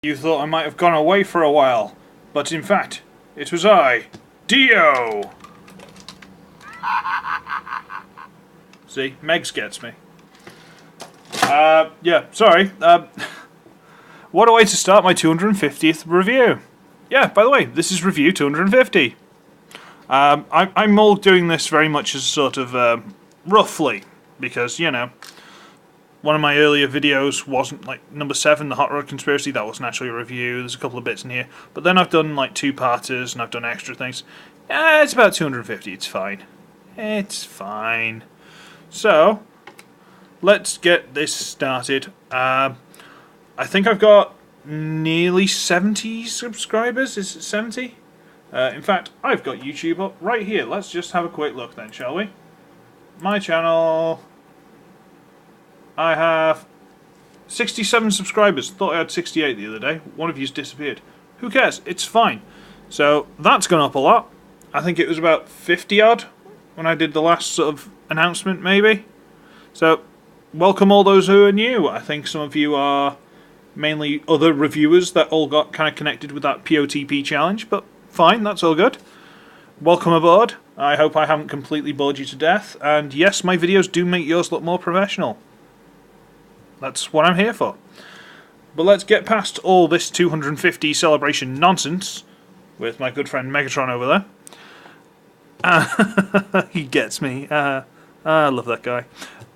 You thought I might have gone away for a while, but in fact, it was I, Dio! See, Megs gets me. Yeah, sorry. What a way to start my 250th review. Yeah, by the way, this is review 250. I'm all doing this very much as sort of, roughly, because, you know, one of my earlier videos wasn't, like, number 7, the Hot Rod Conspiracy, that wasn't actually a review, there's a couple of bits in here, but then I've done, like, 2-parters, and I've done extra things. It's about 250, it's fine. It's fine. So, let's get this started. I think I've got nearly 70 subscribers, is it 70? In fact, I've got YouTube up right here, let's just have a quick look then, shall we? My channel... I have 67 subscribers. Thought I had 68 the other day. One of you's disappeared. Who cares? It's fine. So that's gone up a lot. I think it was about 50 odd when I did the last sort of announcement, maybe. So welcome all those who are new. I think some of you are mainly other reviewers that all got kind of connected with that POTP challenge, but fine, that's all good. Welcome aboard. I hope I haven't completely bored you to death. And yes, my videos do make yours look more professional. That's what I'm here for. But let's get past all this 250 celebration nonsense with my good friend Megatron over there. He gets me. I love that guy.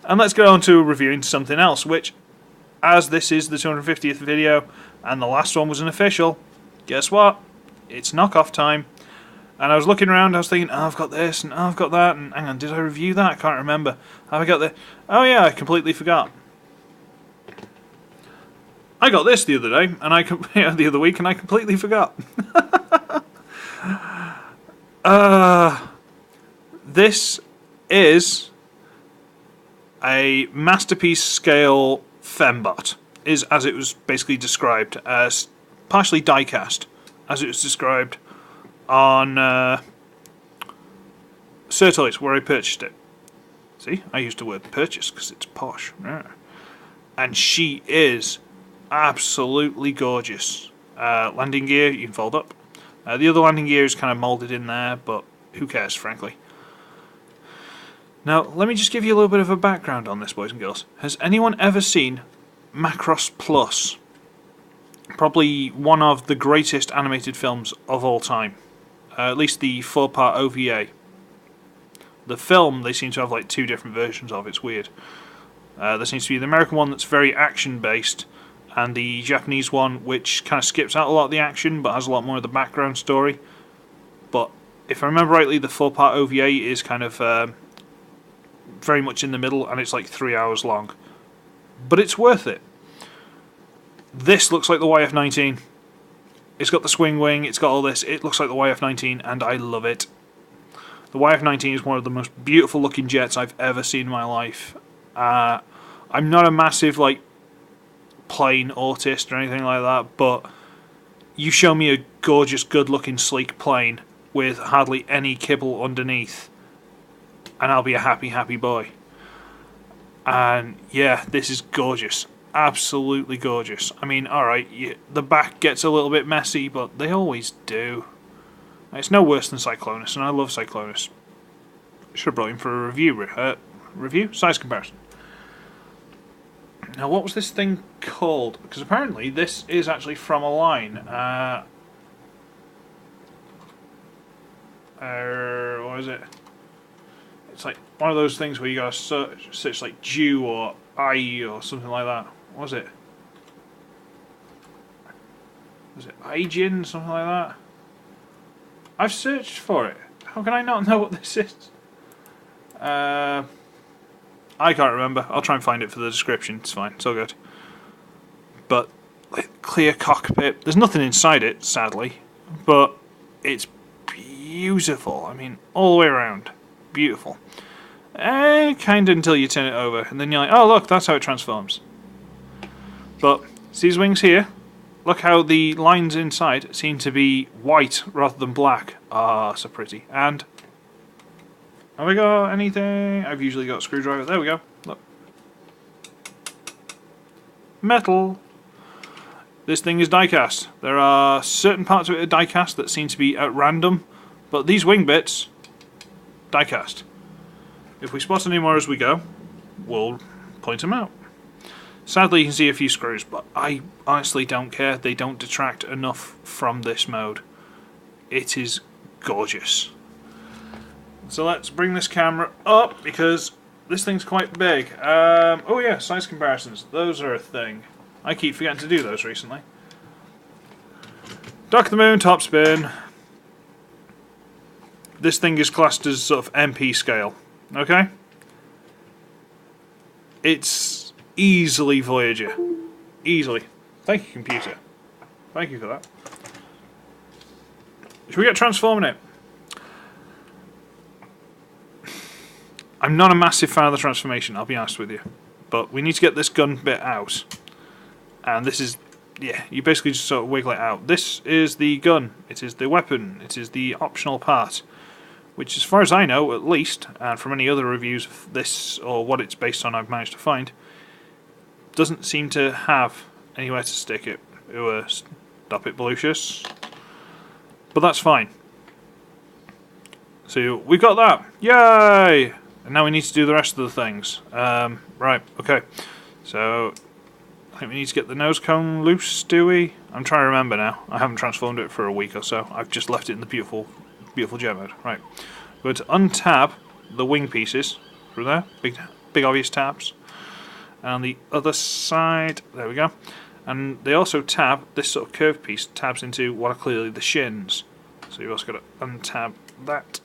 And let's get on to reviewing something else, which, as this is the 250th video, and the last one was an official, guess what? It's knockoff time. And I was looking around, I was thinking, oh, I've got this, and oh, I've got that, and hang on, did I review that? I can't remember. Have I got the... Oh yeah, I completely forgot. I got this the other day, and the other week, and I completely forgot. This is a masterpiece scale Fembot, is as it was basically described, as partially die-cast, as it was described on SirToys, where I purchased it. See, I used the word purchase because it's posh. And she is absolutely gorgeous. Landing gear you can fold up. The other landing gear is kind of moulded in there, but who cares, frankly. Now, let me just give you a little bit of a background on this, boys and girls. Has anyone ever seen Macross Plus? Probably one of the greatest animated films of all time. At least the 4-part OVA. The film, they seem to have like 2 different versions of. It's weird. There seems to be the American one that's very action-based, and the Japanese one, which kind of skips out a lot of the action, but has a lot more of the background story. But if I remember rightly, the 4-part OVA is kind of very much in the middle, and it's like 3 hours long. But it's worth it. This looks like the YF-19. It's got the swing wing, it's got all this. It looks like the YF-19, and I love it. The YF-19 is one of the most beautiful looking jets I've ever seen in my life. I'm not a massive, like, plane autist or anything like that, but you show me a gorgeous, good-looking, sleek plane with hardly any kibble underneath, and I'll be a happy, happy boy. And yeah, this is gorgeous. Absolutely gorgeous. I mean, alright, the back gets a little bit messy, but they always do. It's no worse than Cyclonus, and I love Cyclonus. Should have brought him for a review? Size comparison. Now, what was this thing called? Because apparently this is actually from a line. What is it? It's like one of those things where you gotta search like Jew or I or something like that. What was it? Was it Aijin? Something like that? I've searched for it. How can I not know what this is? I can't remember. I'll try and find it for the description. It's fine. It's all good. But like, clear cockpit. There's nothing inside it, sadly, but it's beautiful. I mean, all the way around, beautiful. Kind of until you turn it over, and then you're like, oh look, that's how it transforms. But see these wings here? Look how the lines inside seem to be white rather than black. Ah, so pretty. And have we got anything? I've usually got a screwdriver. There we go. Look. Metal. This thing is die-cast. There are certain parts of it are die-cast that seem to be at random, but these wing bits, die-cast. If we spot any more as we go, we'll point them out. Sadly, you can see a few screws, but I honestly don't care. They don't detract enough from this mode. It is gorgeous. So let's bring this camera up, because this thing's quite big. Oh yeah, size comparisons. Those are a thing. I keep forgetting to do those recently. Dock the moon, top spin. This thing is classed as sort of MP scale. Okay? It's easily Voyager. Easily. Thank you, computer. Thank you for that. Should we get transforming it? I'm not a massive fan of the transformation, I'll be honest with you. But we need to get this gun bit out. And this is, yeah, you basically just sort of wiggle it out. This is the gun. It is the weapon. It is the optional part. Which, as far as I know, at least, and from any other reviews of this, or what it's based on I've managed to find, doesn't seem to have anywhere to stick it. Stop it, Belucius. But that's fine. So, we've got that. Yay! And now we need to do the rest of the things. Right, okay. So, I think we need to get the nose cone loose, do we? I'm trying to remember now. I haven't transformed it for a week or so. I've just left it in the beautiful jet mode. Right. We're going to untab the wing pieces through there. Big obvious tabs. And on the other side, there we go. And they also tab, this sort of curved piece tabs into what are clearly the shins. So you've also got to untab that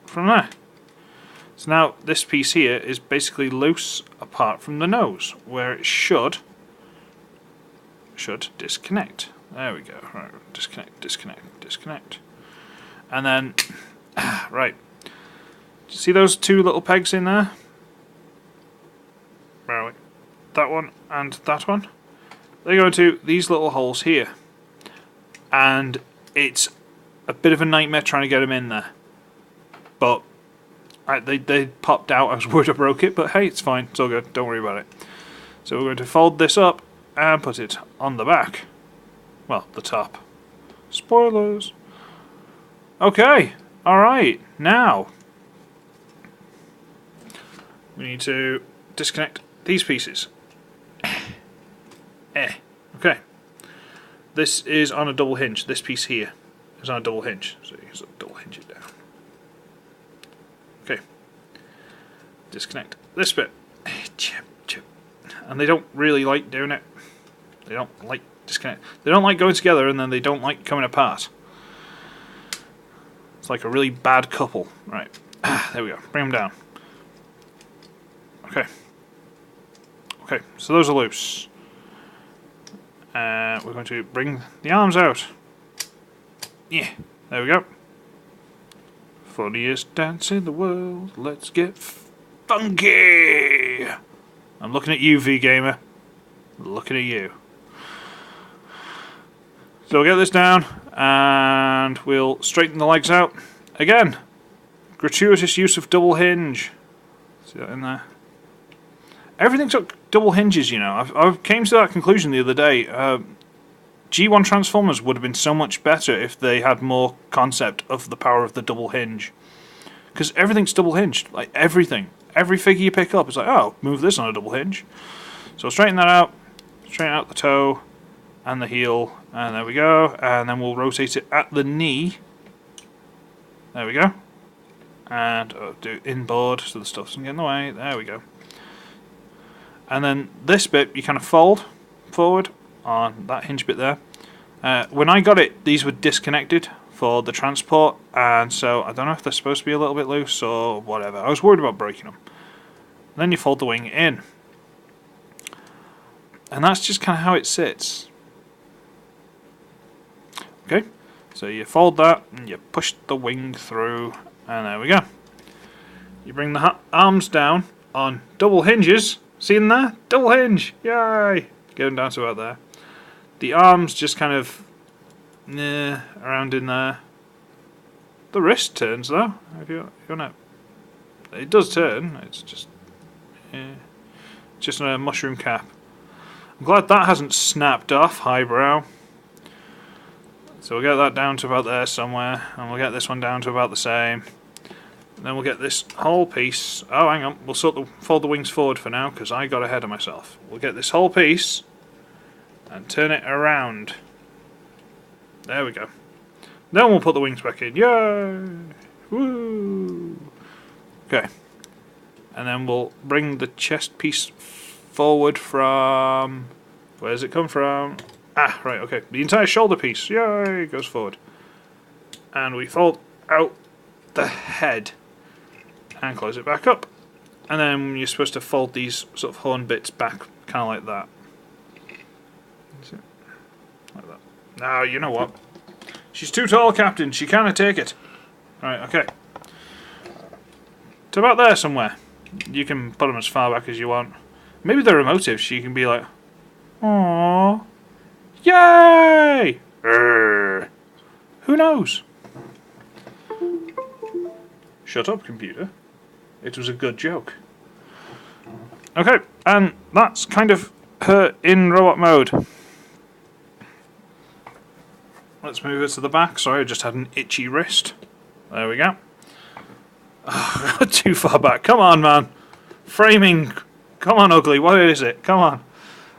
from there. So now this piece here is basically loose apart from the nose, where it should disconnect. There we go. Right, disconnect. And then, right. Do you see those two little pegs in there? Where are we? That one and that one. They go into these little holes here. And it's a bit of a nightmare trying to get them in there. But they popped out. I was worried I broke it, but hey, it's fine. It's all good. Don't worry about it. So we're going to fold this up and put it on the back. Well, the top. Spoilers. Okay. Alright. Now, we need to disconnect these pieces. Okay. This is on a double hinge. This piece here is on a double hinge. So you can double hinge it down. Okay. Disconnect this bit. And they don't really like doing it. They don't like disconnect. They don't like going together, and then they don't like coming apart. It's like a really bad couple. Right. There we go. Bring them down. Okay. Okay, so those are loose. We're going to bring the arms out. Yeah, there we go. Funniest dance in the world. Let's get funky. I'm looking at you, V-Gamer. Looking at you. So we'll get this down, and we'll straighten the legs out. Again, gratuitous use of double hinge. See that in there? Everything's got double hinges, you know. I came to that conclusion the other day. G1 Transformers would have been so much better if they had more concept of the power of the double hinge. Because everything's double hinged. Like, everything. Every figure you pick up is like, oh, move this on a double hinge. So straighten that out. Straighten out the toe and the heel. And there we go. And then we'll rotate it at the knee. There we go. And do inboard so the stuff doesn't get in the way. There we go. And then this bit you kind of fold forward on that hinge bit there. When I got it, these were disconnected for the transport, and so I don't know if they're supposed to be a little bit loose or whatever. I was worried about breaking them. And then you fold the wing in. And that's just kind of how it sits. Okay, so you fold that and you push the wing through, and there we go. You bring the arms down on double hinges. See in there? Double hinge! Yay! Get them down to about there. The arms just kind of around in there. The wrist turns though. If you want to, it does turn. It's just a mushroom cap. I'm glad that hasn't snapped off, highbrow. So we'll get that down to about there somewhere, and we'll get this one down to about the same. And then we'll get this whole piece. Oh, hang on, we'll fold the wings forward for now because I got ahead of myself. We'll get this whole piece and turn it around. There we go. Then we'll put the wings back in. Yay! Woo! Okay. And then we'll bring the chest piece forward from... Where does it come from? Ah, right, okay. The entire shoulder piece, yay, goes forward. And we fold out the head and close it back up. And then you're supposed to fold these sort of horn bits back, kind of like that. Like that. Now, you know what? She's too tall, Captain. She cannot take it. Right, okay. To about there somewhere. You can put them as far back as you want. Maybe they're emotive. She can be like, aww. Yay! Who knows? Shut up, computer. It was a good joke. Okay, and that's kind of her in robot mode. Let's move her to the back. Sorry, I just had an itchy wrist. There we go. Oh, too far back. Come on, man. Framing. Come on, Ugly. What is it? Come on.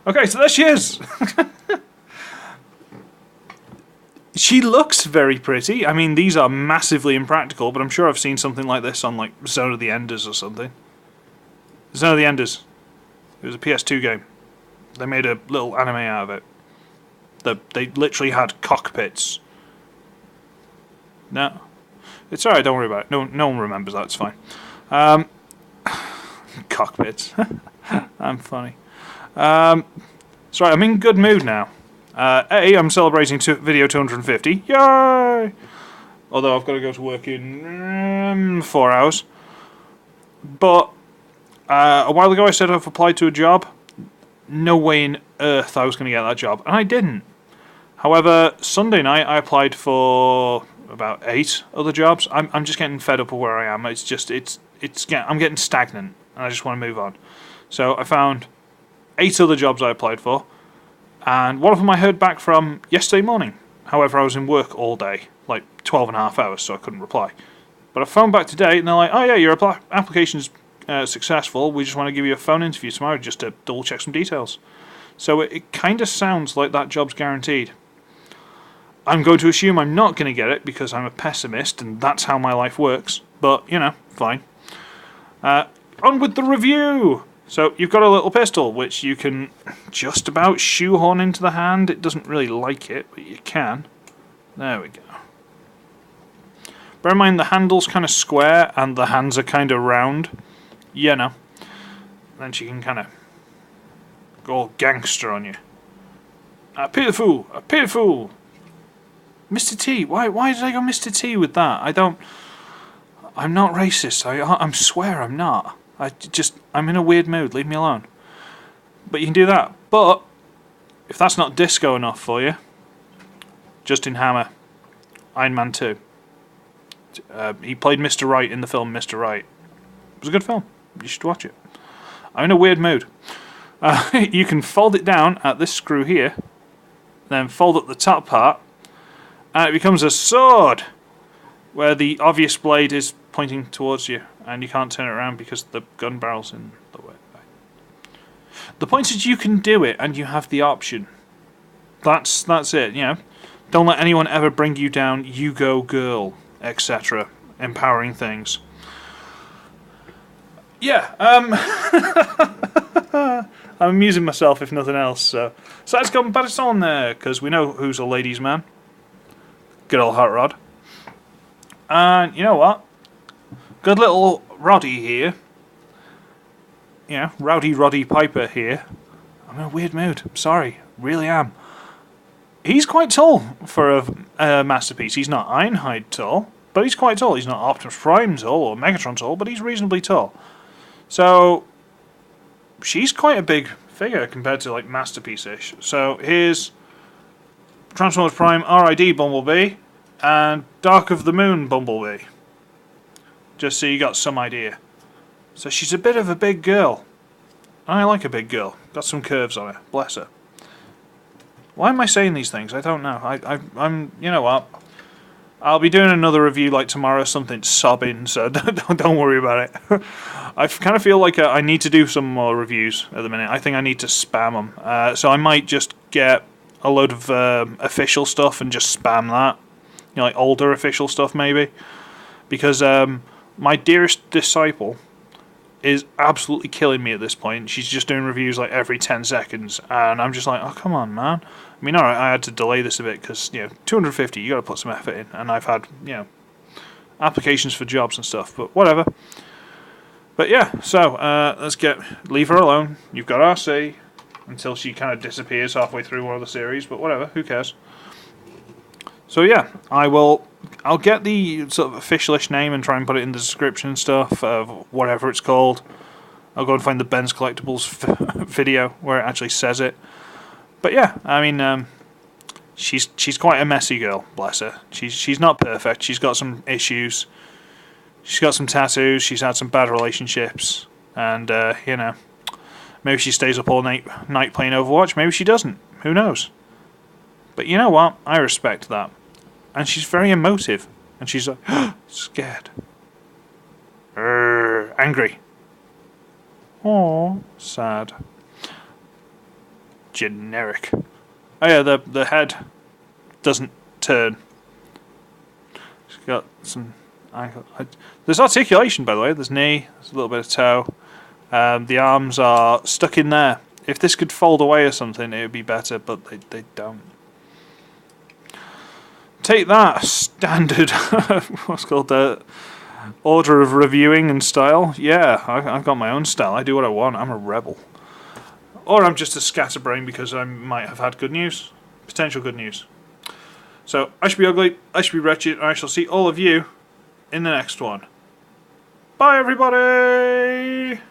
Okay, so there she is. She looks very pretty. I mean, these are massively impractical, but I'm sure I've seen something like this on, like, Zone of the Enders or something. Zone of the Enders. It was a PS2 game. They made a little anime out of it. They literally had cockpits. No. It's alright, don't worry about it. No one remembers that, it's fine. Cockpits. I'm funny. Sorry, I'm in good mood now. I'm celebrating video 250. Yay! Although I've got to go to work in 4 hours. But a while ago I said I've applied to a job. No way in earth I was going to get that job. And I didn't. However, Sunday night I applied for about 8 other jobs. I'm just getting fed up with where I am. I'm getting stagnant. And I just want to move on. So I found 8 other jobs I applied for. And one of them I heard back from yesterday morning. However, I was in work all day, like 12 and a half hours, so I couldn't reply. But I phoned back today, and they're like, oh yeah, your application's successful. We just want to give you a phone interview tomorrow just to double check some details. So it kind of sounds like that job's guaranteed. I'm going to assume I'm not going to get it because I'm a pessimist, and that's how my life works. But, you know, fine. On with the review! So, you've got a little pistol, which you can just about shoehorn into the hand. It doesn't really like it, but you can. There we go. Bear in mind the handle's kind of square, and the hands are kind of round. You know. Then she can kind of go all gangster on you. A pitiful! A pitiful! Mr. T! Why did I go Mr. T with that? I'm not racist. I swear I'm not. I'm in a weird mood, leave me alone. But you can do that. But, if that's not disco enough for you, Justin Hammer, Iron Man 2. He played Mr. Right in the film Mr. Right. It was a good film. You should watch it. I'm in a weird mood. You can fold it down at this screw here, then fold up the top part, and it becomes a sword, where the obvious blade is pointing towards you, and you can't turn it around because the gun barrel's in the way. The point is you can do it, and you have the option. That's it, you know. Don't let anyone ever bring you down, you go girl, etc. Empowering things. Yeah, I'm amusing myself if nothing else, so let's go and bat it on there, because we know who's a ladies' man. Good old Hot Rod. And you know what? Good little Roddy here. You know, Rowdy Roddy Piper here. I'm in a weird mood. I'm sorry. Really am. He's quite tall for a masterpiece. He's not Ironhide tall, but he's quite tall. He's not Optimus Prime tall or Megatron tall, but he's reasonably tall. So, she's quite a big figure compared to, like, Masterpiece-ish. So, here's Transformers Prime R.I.D. Bumblebee and Dark of the Moon Bumblebee. Just so you got some idea. So she's a bit of a big girl. I like a big girl. Got some curves on her. Bless her. Why am I saying these things? I don't know. I'm. You know what? I'll be doing another review like tomorrow, something sobbing, so don't worry about it. I kind of feel like I need to do some more reviews at the minute. I think I need to spam them. So I might just get a load of official stuff and just spam that. You know, like older official stuff maybe. Because my dearest disciple is absolutely killing me at this point. She's just doing reviews like every 10 seconds, and I'm just like, oh, come on, man. I mean, alright, I had to delay this a bit because, you know, 250, you got to put some effort in, and I've had, you know, applications for jobs and stuff, but whatever. But yeah, so let's leave her alone. You've got RC until she kind of disappears halfway through one of the series, but whatever, who cares? So yeah, I'll get the sort of officialish name and try and put it in the description and stuff of whatever it's called. I'll go and find the Benscollectables video where it actually says it. But yeah, I mean, she's quite a messy girl, bless her. She's not perfect. She's got some issues. She's got some tattoos. She's had some bad relationships, and you know, maybe she stays up all night playing Overwatch. Maybe she doesn't. Who knows? But you know what? I respect that. And she's very emotive. And she's like, scared. Angry. Aww, sad. Generic. Oh yeah, the head doesn't turn. She's got some ankle. There's articulation, by the way. There's knee. There's a little bit of toe. The arms are stuck in there. If this could fold away or something, it would be better, but they don't. Take that, standard, what's called the order of reviewing and style. Yeah, I've got my own style. I do what I want. I'm a rebel. Or I'm just a scatterbrain because I might have had good news. Potential good news. So, I should be ugly, I should be wretched, and I shall see all of you in the next one. Bye, everybody!